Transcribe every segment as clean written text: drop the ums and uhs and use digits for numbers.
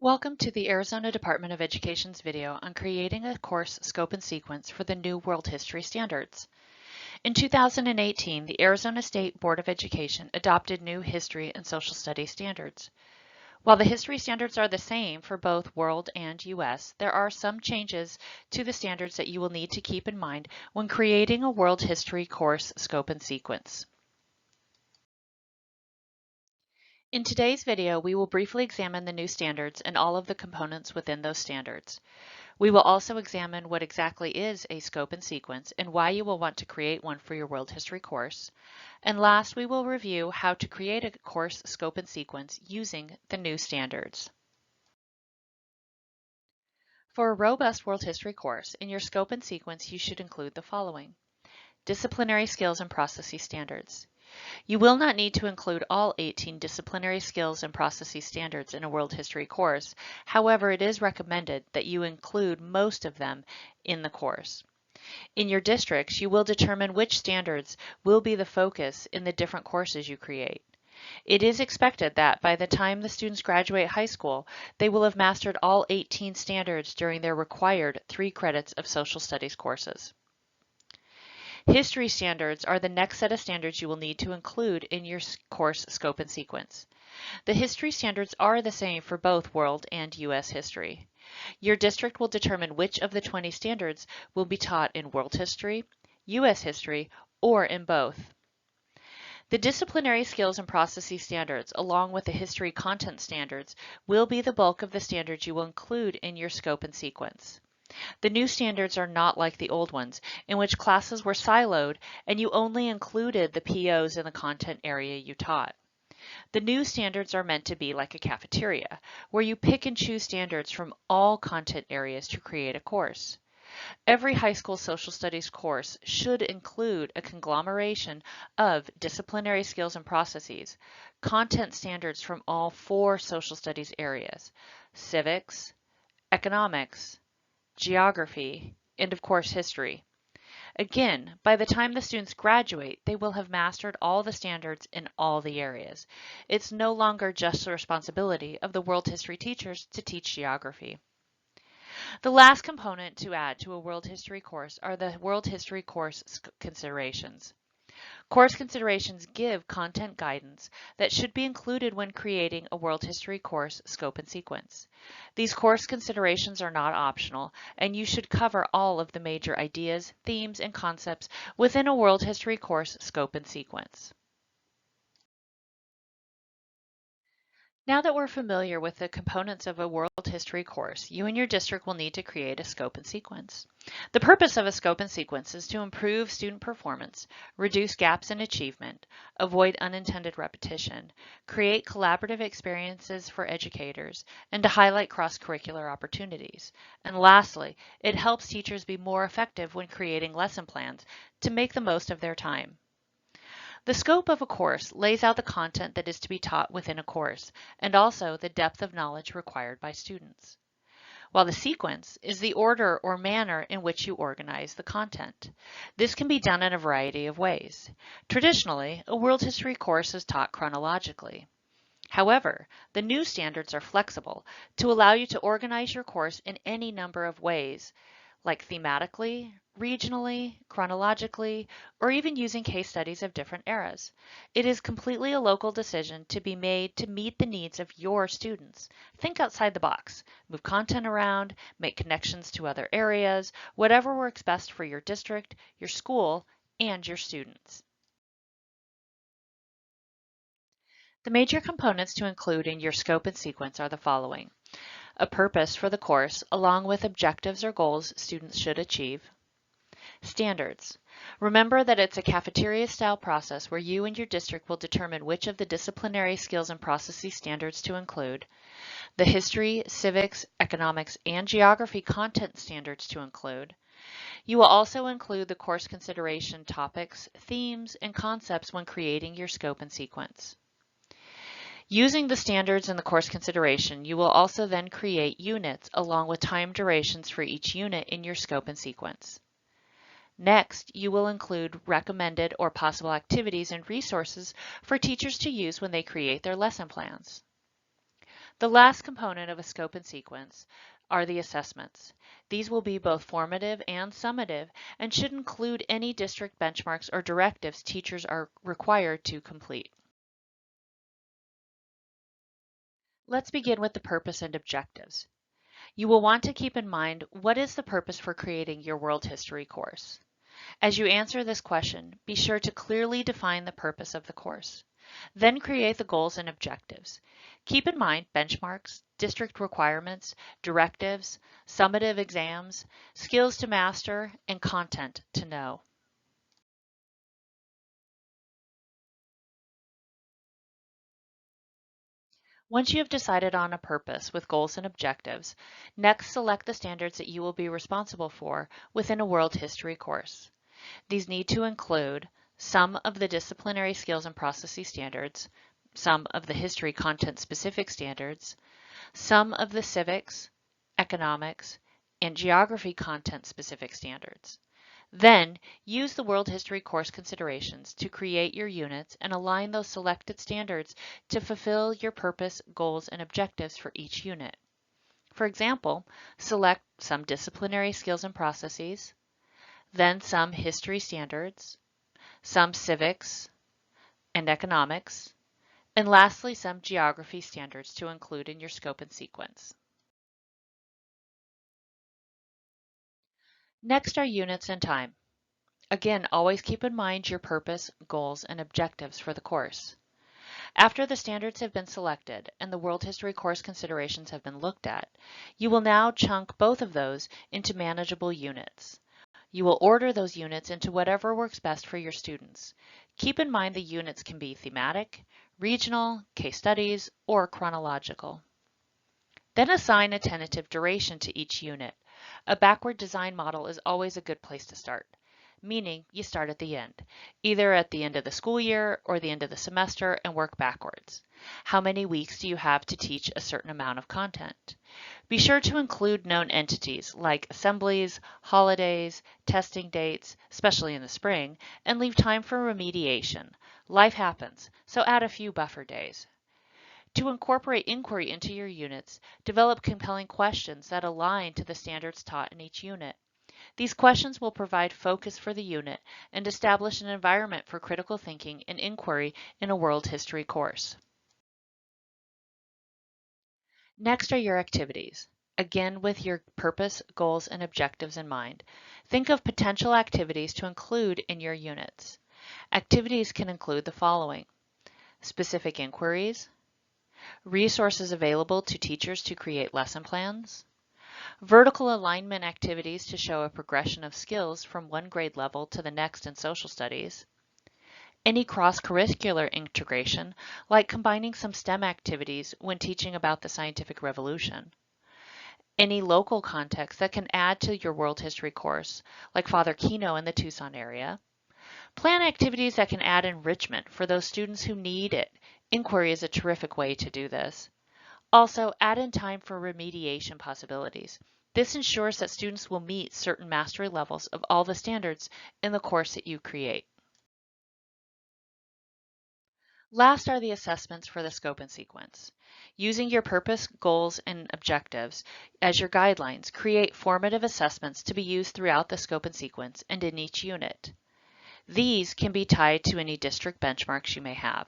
Welcome to the Arizona Department of Education's video on creating a course scope and sequence for the new World History Standards. In 2018, the Arizona State Board of Education adopted new history and social studies standards. While the history standards are the same for both World and US, there are some changes to the standards that you will need to keep in mind when creating a World History course scope and sequence. In today's video, we will briefly examine the new standards and all of the components within those standards. We will also examine what exactly is a scope and sequence and why you will want to create one for your World History course. And last, we will review how to create a course scope and sequence using the new standards. For a robust World History course, in your scope and sequence, you should include the following: disciplinary skills and processes standards. You will not need to include all 18 disciplinary skills and processes standards in a World History course. However, it is recommended that you include most of them in the course. In your districts, you will determine which standards will be the focus in the different courses you create. It is expected that by the time the students graduate high school, they will have mastered all 18 standards during their required 3 credits of social studies courses. History standards are the next set of standards you will need to include in your course scope and sequence. The history standards are the same for both World and US history. Your district will determine which of the 20 standards will be taught in World history, US history, or in both. The disciplinary skills and processes standards, along with the history content standards, will be the bulk of the standards you will include in your scope and sequence. The new standards are not like the old ones, in which classes were siloed and you only included the POs in the content area you taught. The new standards are meant to be like a cafeteria, where you pick and choose standards from all content areas to create a course. Every high school social studies course should include a conglomeration of disciplinary skills and processes, content standards from all 4 social studies areas: civics, economics, geography, and of course history. Again, by the time the students graduate, they will have mastered all the standards in all the areas. It's no longer just the responsibility of the world history teachers to teach geography. The last component to add to a world history course are the world history course considerations. Course considerations give content guidance that should be included when creating a World History course scope and sequence. These course considerations are not optional, and you should cover all of the major ideas, themes, and concepts within a World History course scope and sequence. Now that we're familiar with the components of a World History course, you and your district will need to create a scope and sequence. The purpose of a scope and sequence is to improve student performance, reduce gaps in achievement, avoid unintended repetition, create collaborative experiences for educators, and to highlight cross-curricular opportunities. And lastly, it helps teachers be more effective when creating lesson plans to make the most of their time. The scope of a course lays out the content that is to be taught within a course, and also the depth of knowledge required by students. While the sequence is the order or manner in which you organize the content. This can be done in a variety of ways. Traditionally, a world history course is taught chronologically. However, the new standards are flexible to allow you to organize your course in any number of ways, like thematically, regionally, chronologically, or even using case studies of different eras. It is completely a local decision to be made to meet the needs of your students. Think outside the box, move content around, make connections to other areas, whatever works best for your district, your school, and your students. The major components to include in your scope and sequence are the following: a purpose for the course, along with objectives or goals students should achieve. Standards. Remember that it's a cafeteria-style process where you and your district will determine which of the disciplinary skills and processes standards to include, the history, civics, economics, and geography content standards to include. You will also include the course consideration topics, themes, and concepts when creating your scope and sequence. Using the standards in the course consideration, you will also then create units along with time durations for each unit in your scope and sequence. Next, you will include recommended or possible activities and resources for teachers to use when they create their lesson plans. The last component of a scope and sequence are the assessments. These will be both formative and summative and should include any district benchmarks or directives teachers are required to complete. Let's begin with the purpose and objectives. You will want to keep in mind what is the purpose for creating your world history course. As you answer this question, be sure to clearly define the purpose of the course. Then create the goals and objectives. Keep in mind benchmarks, district requirements, directives, summative exams, skills to master, and content to know. Once you have decided on a purpose with goals and objectives, next select the standards that you will be responsible for within a world history course. These need to include some of the disciplinary skills and processes standards, some of the history content specific standards, some of the civics, economics, and geography content specific standards. Then, use the World History course considerations to create your units and align those selected standards to fulfill your purpose, goals, and objectives for each unit. For example, select some disciplinary skills and processes, then some history standards, some civics and economics, and lastly some geography standards to include in your scope and sequence. Next are units and time. Again, always keep in mind your purpose, goals, and objectives for the course. After the standards have been selected and the World History course considerations have been looked at, you will now chunk both of those into manageable units. You will order those units into whatever works best for your students. Keep in mind the units can be thematic, regional, case studies, or chronological. Then assign a tentative duration to each unit. A backward design model is always a good place to start, meaning you start at the end, either at the end of the school year or the end of the semester and work backwards. How many weeks do you have to teach a certain amount of content? Be sure to include known entities like assemblies, holidays, testing dates, especially in the spring, and leave time for remediation. Life happens, so add a few buffer days. To incorporate inquiry into your units, develop compelling questions that align to the standards taught in each unit. These questions will provide focus for the unit and establish an environment for critical thinking and inquiry in a world history course. Next are your activities. Again, with your purpose, goals, and objectives in mind. Think of potential activities to include in your units. Activities can include the following: specific inquiries, resources available to teachers to create lesson plans, vertical alignment activities to show a progression of skills from one grade level to the next in social studies, any cross-curricular integration, like combining some STEM activities when teaching about the scientific revolution, any local context that can add to your world history course, like Father Kino in the Tucson area. Plan activities that can add enrichment for those students who need it. Inquiry is a terrific way to do this. Also, add in time for remediation possibilities. This ensures that students will meet certain mastery levels of all the standards in the course that you create. Last are the assessments for the scope and sequence. Using your purpose, goals, and objectives as your guidelines, create formative assessments to be used throughout the scope and sequence and in each unit. These can be tied to any district benchmarks you may have.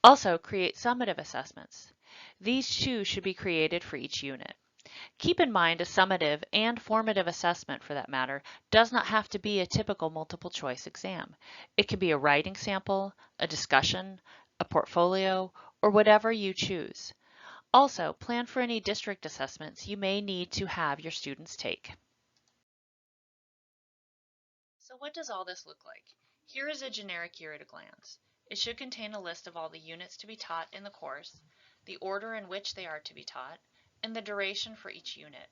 Also, create summative assessments. These too should be created for each unit. Keep in mind a summative and formative assessment, for that matter, does not have to be a typical multiple choice exam. It can be a writing sample, a discussion, a portfolio, or whatever you choose. Also, plan for any district assessments you may need to have your students take. So what does all this look like? Here is a generic year at a glance. It should contain a list of all the units to be taught in the course, the order in which they are to be taught, and the duration for each unit.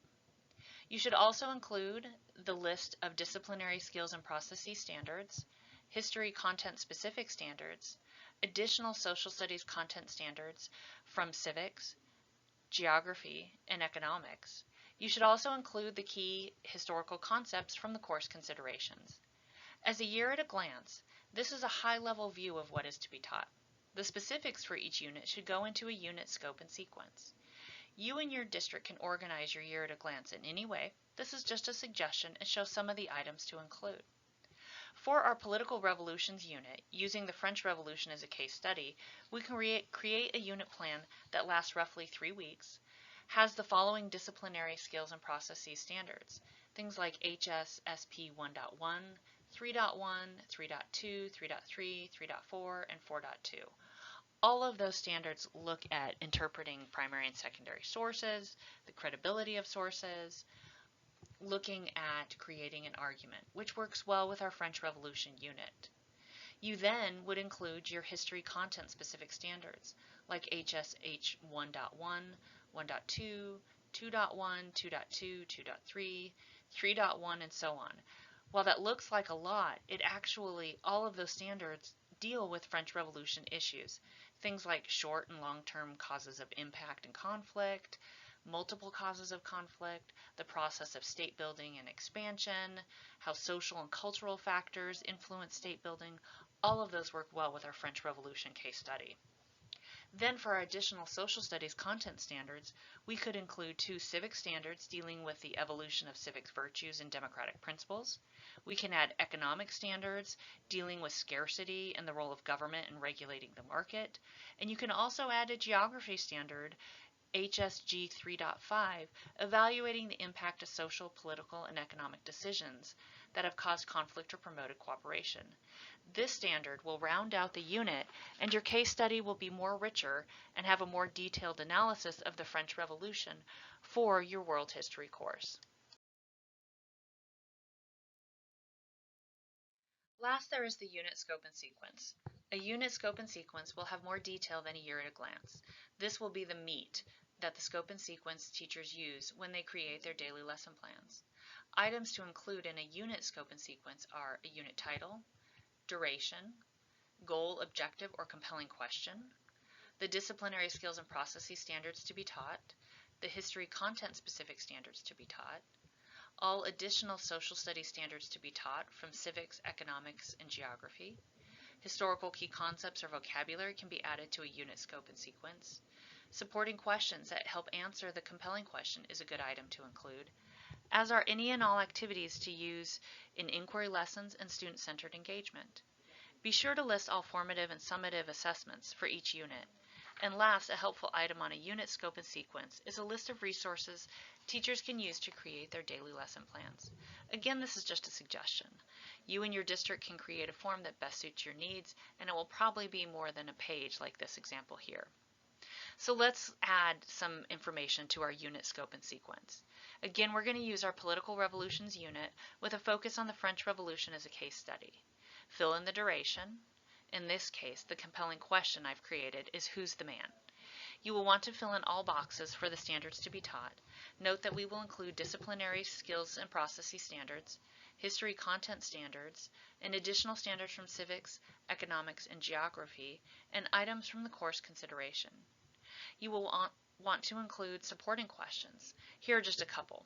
You should also include the list of disciplinary skills and processes standards, history content specific standards, additional social studies content standards from civics, geography, and economics. You should also include the key historical concepts from the course considerations. As a year at a glance, this is a high-level view of what is to be taught. The specifics for each unit should go into a unit scope and sequence. You and your district can organize your year at a glance in any way. This is just a suggestion and shows some of the items to include. For our political revolutions unit, using the French Revolution as a case study, we can create a unit plan that lasts roughly 3 weeks, has the following disciplinary skills and processes standards, things like HSSP 1.1, 3.1, 3.2, 3.3, 3.4, and 4.2. All of those standards look at interpreting primary and secondary sources, the credibility of sources, looking at creating an argument, which works well with our French Revolution unit. You then would include your history content specific standards like HSH 1.1, 1.2, 2.1, 2.2, 2.3, 3.1, and so on. While that looks like a lot, it actually, all of those standards deal with French Revolution issues. Things like short and long-term causes of impact and conflict, multiple causes of conflict, the process of state building and expansion, how social and cultural factors influence state building. All of those work well with our French Revolution case study. Then for our additional social studies content standards, we could include 2 civic standards dealing with the evolution of civic virtues and democratic principles. We can add economic standards dealing with scarcity and the role of government in regulating the market. And you can also add a geography standard, HSG 3.5, evaluating the impact of social, political, and economic decisions that have caused conflict or promoted cooperation. This standard will round out the unit, and your case study will be more richer and have a more detailed analysis of the French Revolution for your world history course. Last, there is the unit scope and sequence. A unit scope and sequence will have more detail than a year at a glance. This will be the meat that the scope and sequence teachers use when they create their daily lesson plans. Items to include in a unit scope and sequence are a unit title, duration, goal, objective, or compelling question, the disciplinary skills and processes standards to be taught, the history content specific standards to be taught, all additional social studies standards to be taught from civics, economics, and geography. Historical key concepts or vocabulary can be added to a unit scope and sequence. Supporting questions that help answer the compelling question is a good item to include, as are any and all activities to use in inquiry lessons and student-centered engagement. Be sure to list all formative and summative assessments for each unit. And last, a helpful item on a unit scope and sequence is a list of resources teachers can use to create their daily lesson plans. Again, this is just a suggestion. You and your district can create a form that best suits your needs, and it will probably be more than a page like this example here. So let's add some information to our unit scope and sequence. Again, we're going to use our political revolutions unit with a focus on the French Revolution as a case study. Fill in the duration. In this case, the compelling question I've created is who's the man? You will want to fill in all boxes for the standards to be taught. Note that we will include disciplinary skills and processes standards, history content standards, and additional standards from civics, economics, and geography, and items from the course consideration. You will want to include supporting questions. Here are just a couple.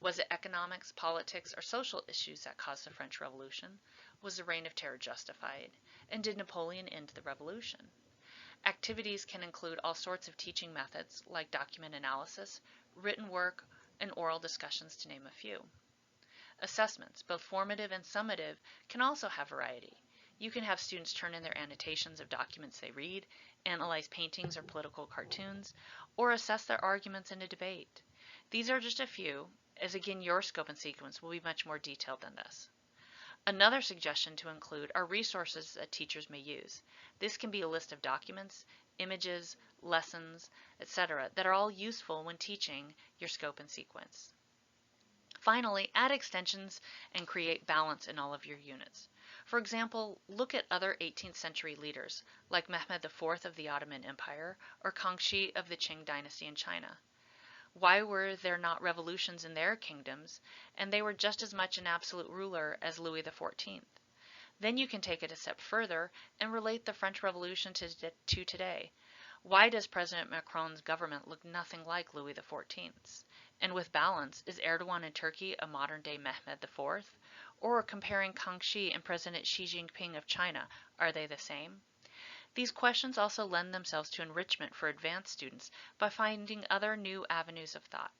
Was it economics, politics, or social issues that caused the French Revolution? Was the Reign of Terror justified? And did Napoleon end the revolution? Activities can include all sorts of teaching methods like document analysis, written work, and oral discussions, to name a few. Assessments, both formative and summative, can also have variety. You can have students turn in their annotations of documents they read, analyze paintings or political cartoons, or assess their arguments in a debate. These are just a few, as again your scope and sequence will be much more detailed than this. Another suggestion to include are resources that teachers may use. This can be a list of documents, images, lessons, etc. that are all useful when teaching your scope and sequence. Finally, add extensions and create balance in all of your units. For example, look at other 18th century leaders like Mehmed IV of the Ottoman Empire or Kangxi of the Qing dynasty in China. Why were there not revolutions in their kingdoms, and they were just as much an absolute ruler as Louis XIV? Then you can take it a step further and relate the French Revolution to today. Why does President Macron's government look nothing like Louis XIV's? And with balance, is Erdogan in Turkey a modern-day Mehmed IV? Or comparing Kangxi and President Xi Jinping of China, are they the same? These questions also lend themselves to enrichment for advanced students by finding other new avenues of thought.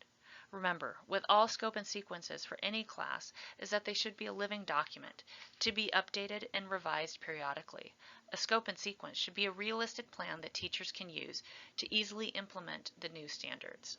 Remember, with all scope and sequences for any class is that they should be a living document, to be updated and revised periodically. A scope and sequence should be a realistic plan that teachers can use to easily implement the new standards.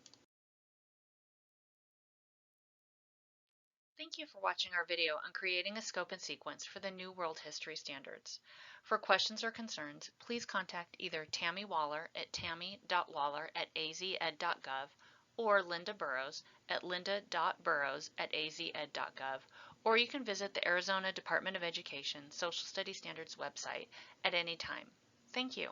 Thank you for watching our video on creating a scope and sequence for the new World History Standards. For questions or concerns, please contact either Tammy Waller at tammy.waller@azed.gov or Linda Burrows at linda.burrows@azed.gov, or you can visit the Arizona Department of Education Social Studies Standards website at any time. Thank you.